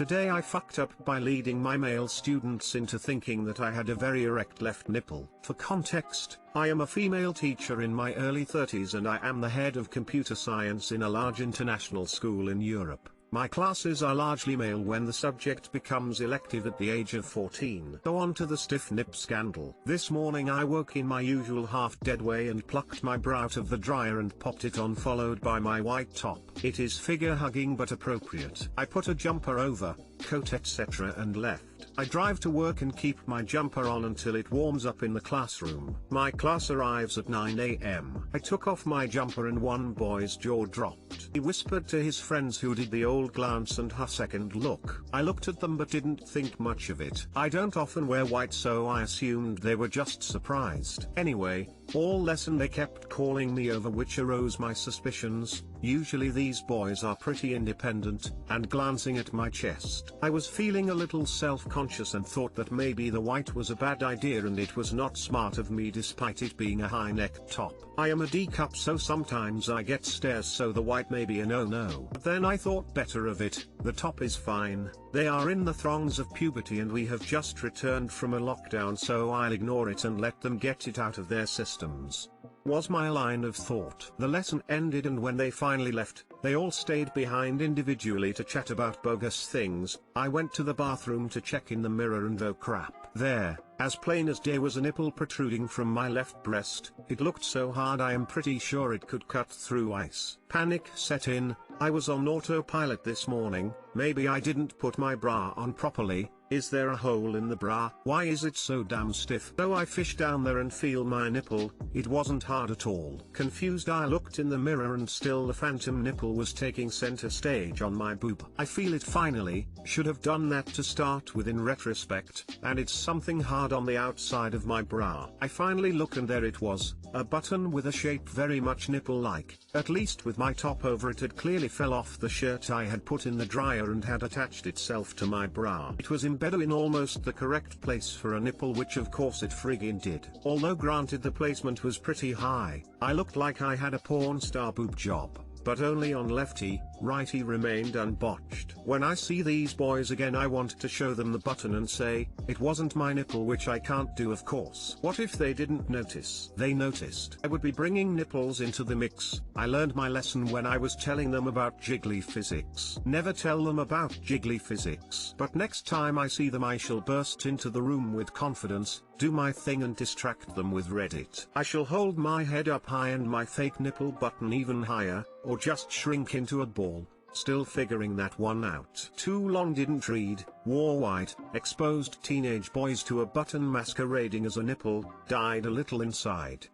Today I fucked up by leading my male students into thinking that I had a very erect left nipple. For context, I am a female teacher in my early 30s and I am the head of computer science in a large international school in Europe. My classes are largely male when the subject becomes elective at the age of 14. Go on to the stiff nip scandal. This morning I woke in my usual half-dead way and plucked my bra out of the dryer and popped it on, followed by my white top. It is figure-hugging but appropriate. I put a jumper over, coat etc. and left. I drive to work and keep my jumper on until it warms up in the classroom. My class arrives at 9 AM. I took off my jumper and one boy's jaw dropped. He whispered to his friends, who did the old glance and second look. I looked at them but didn't think much of it. I don't often wear white, so I assumed they were just surprised. Anyway, all lesson they kept calling me over, which arose my suspicions. Usually these boys are pretty independent, and glancing at my chest, I was feeling a little self-conscious and thought that maybe the white was a bad idea and it was not smart of me despite it being a high-neck top. I am a D-cup, so sometimes I get stares, so the white may be a no-no. But then I thought better of it. The top is fine. They are in the throngs of puberty and we have just returned from a lockdown, so I'll ignore it and let them get it out of their systems, was my line of thought. The lesson ended and when they finally left, they all stayed behind individually to chat about bogus things. I went to the bathroom to check in the mirror and oh crap. There, as plain as day, was a nipple protruding from my left breast. It looked so hard I am pretty sure it could cut through ice. Panic set in. I was on autopilot this morning. Maybe I didn't put my bra on properly. Is there a hole in the bra? Why is it so damn stiff? Though I fish down there and feel my nipple, it wasn't hard at all. Confused, I looked in the mirror and still the phantom nipple was taking center stage on my boob. I feel it finally. Should have done that to start with in retrospect, and it's something hard on the outside of my bra. I finally look and there it was, a button with a shape very much nipple-like. At least with my top over it had clearly fell off the shirt I had put in the dryer and had attached itself to my bra. It was embedded in almost the correct place for a nipple, which of course it friggin' did. Although granted the placement was pretty high, I looked like I had a porn star boob job. But only on lefty, righty remained unbotched. When I see these boys again I want to show them the button and say, it wasn't my nipple, which I can't do of course. What if they didn't notice? They noticed. I would be bringing nipples into the mix. I learned my lesson when I was telling them about jiggly physics. Never tell them about jiggly physics. But next time I see them I shall burst into the room with confidence, do my thing and distract them with Reddit. I shall hold my head up high and my fake nipple button even higher, or just shrink into a ball, still figuring that one out. Too long didn't read. Wore white, exposed teenage boys to a button masquerading as a nipple, died a little inside.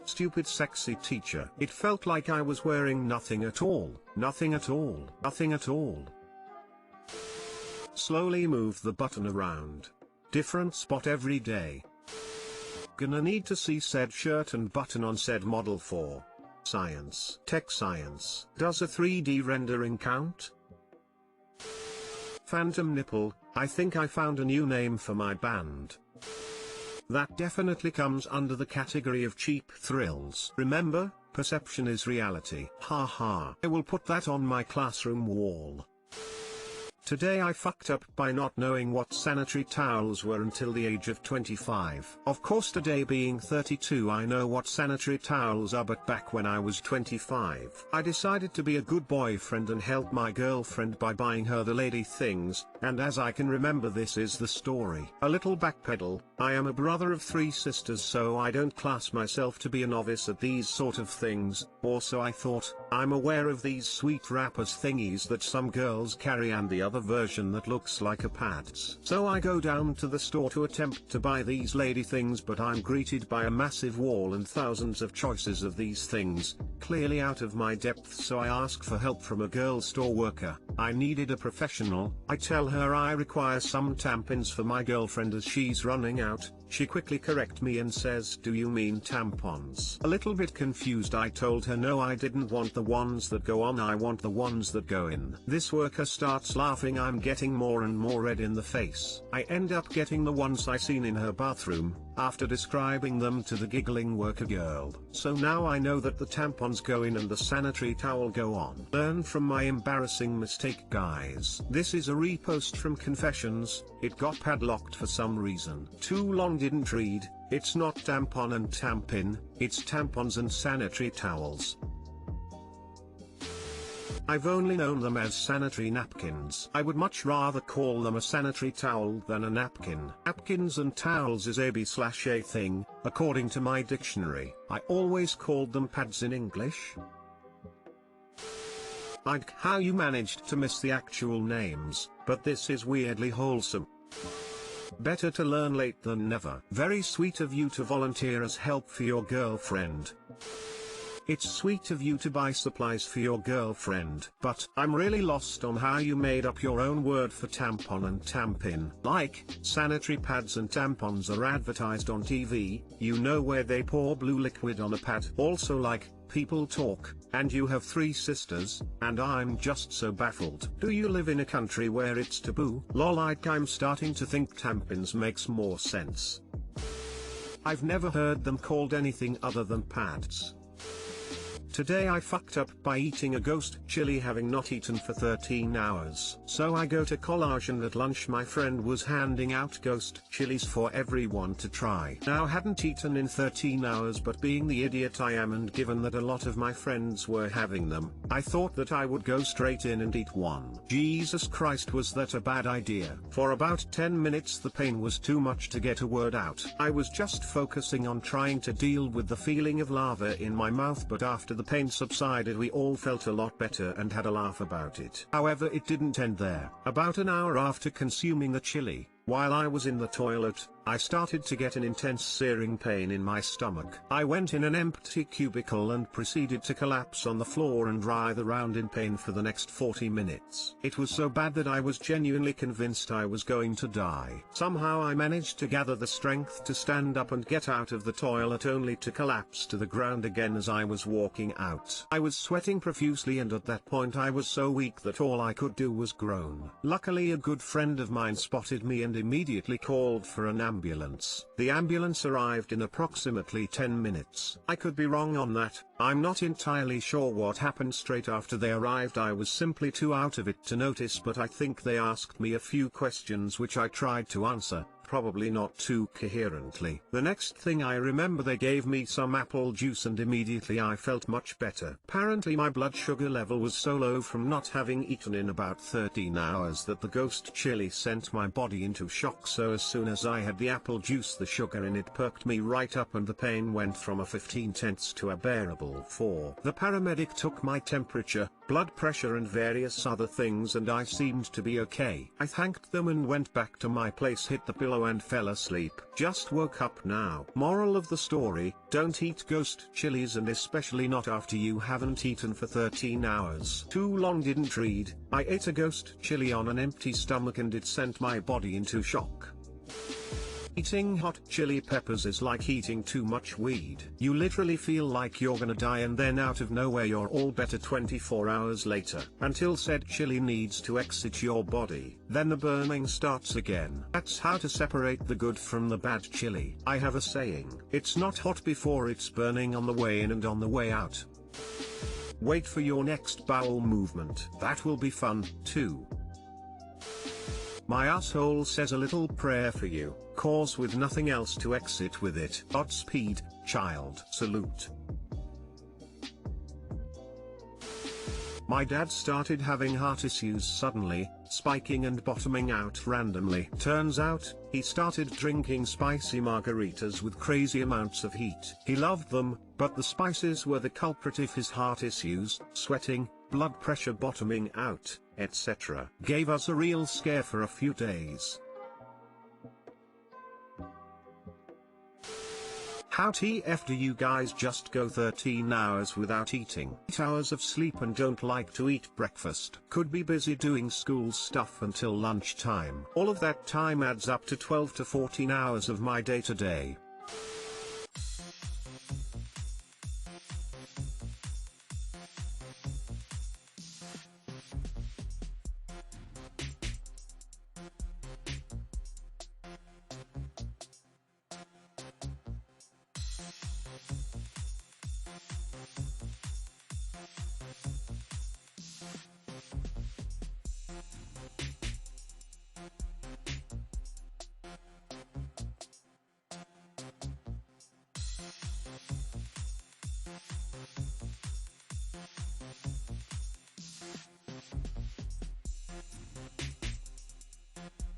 Stupid sexy teacher. It felt like I was wearing nothing at all, nothing at all, nothing at all. Slowly move the button around. Different spot every day. Gonna need to see said shirt and button on said model for science. Tech science. Does a 3D rendering count? Phantom nipple. I think I found a new name for my band. That definitely comes under the category of cheap thrills. Remember, perception is reality. Ha ha. I will put that on my classroom wall. Today I fucked up by not knowing what sanitary towels were until the age of 25. Of course today being 32 I know what sanitary towels are, but back when I was 25 I decided to be a good boyfriend and help my girlfriend by buying her the lady things, and as I can remember this is the story. A little backpedal. I am a brother of 3 sisters, so I don't class myself to be a novice at these sort of things. Also I thought, I'm aware of these sweet wrappers thingies that some girls carry and the other version that looks like a pads. So I go down to the store to attempt to buy these lady things, but I'm greeted by a massive wall and thousands of choices of these things, clearly out of my depth, so I ask for help from a girl store worker. I needed a professional. I tell her I require some tampons for my girlfriend as she's running out. She quickly corrects me and says, do you mean tampons? A little bit confused I told her no, I didn't want the ones that go on, I want the ones that go in. This worker starts laughing. I'm getting more and more red in the face. I end up getting the ones I seen in her bathroom, after describing them to the giggling worker girl. So now I know that the tampons go in and the sanitary towel go on. Learn from my embarrassing mistake, guys. This is a repost from Confessions. It got padlocked for some reason. Too long didn't read. It's not tampon and tampin, it's tampons and sanitary towels. I've only known them as sanitary napkins. I would much rather call them a sanitary towel than a napkin. Napkins and towels is a B/A thing, according to my dictionary. I always called them pads in English. Like how you managed to miss the actual names, but this is weirdly wholesome. Better to learn late than never. Very sweet of you to volunteer as help for your girlfriend. It's sweet of you to buy supplies for your girlfriend, but I'm really lost on how you made up your own word for tampon and tampin. Like, sanitary pads and tampons are advertised on TV, you know where they pour blue liquid on a pad. Also like, people talk, and you have 3 sisters, and I'm just so baffled. Do you live in a country where it's taboo? Lol, I'm starting to think tampons makes more sense. I've never heard them called anything other than pads. Today I fucked up by eating a ghost chili having not eaten for 13 hours. So I go to collage and at lunch my friend was handing out ghost chilies for everyone to try. Now hadn't eaten in 13 hours, but being the idiot I am and given that a lot of my friends were having them, I thought that I would go straight in and eat one. Jesus Christ, was that a bad idea? For about 10 minutes the pain was too much to get a word out. I was just focusing on trying to deal with the feeling of lava in my mouth, but after the pain subsided we all felt a lot better and had a laugh about it. However, it didn't end there. About an hour after consuming the chili, while I was in the toilet, I started to get an intense searing pain in my stomach. I went in an empty cubicle and proceeded to collapse on the floor and writhe around in pain for the next 40 minutes. It was so bad that I was genuinely convinced I was going to die. Somehow I managed to gather the strength to stand up and get out of the toilet, only to collapse to the ground again as I was walking out. I was sweating profusely, and at that point I was so weak that all I could do was groan. Luckily a good friend of mine spotted me and immediately called for an ambulance. The ambulance arrived in approximately 10 minutes. I could be wrong on that. I'm not entirely sure what happened straight after they arrived. I was simply too out of it to notice, but I think they asked me a few questions which I tried to answer, probably not too coherently. The next thing I remember, they gave me some apple juice and immediately I felt much better. Apparently my blood sugar level was so low from not having eaten in about 13 hours that the ghost chili sent my body into shock, so as soon as I had the apple juice the sugar in it perked me right up and the pain went from a 15/10 to a bearable 4. The paramedic took my temperature, blood pressure and various other things and I seemed to be okay. I thanked them and went back to my place, hit the pillow and fell asleep. Just woke up now. Moral of the story, don't eat ghost chilies, and especially not after you haven't eaten for 13 hours. Too long didn't read. I ate a ghost chili on an empty stomach and it sent my body into shock. Eating hot chili peppers is like eating too much weed. You literally feel like you're gonna die and then out of nowhere you're all better 24 hours later. Until said chili needs to exit your body, then the burning starts again. That's how to separate the good from the bad chili. I have a saying, it's not hot before it's burning on the way in and on the way out. Wait for your next bowel movement. That will be fun, too. My asshole says a little prayer for you, cause with nothing else to exit with it. Godspeed, child. Salute. My dad started having heart issues suddenly, spiking and bottoming out randomly. Turns out, he started drinking spicy margaritas with crazy amounts of heat. He loved them, but the spices were the culprit of his heart issues, sweating, blood pressure bottoming out, etc. Gave us a real scare for a few days. How TF do you guys just go 13 hours without eating? 8 hours of sleep and don't like to eat breakfast. Could be busy doing school stuff until lunchtime. All of that time adds up to 12 to 14 hours of my day to day.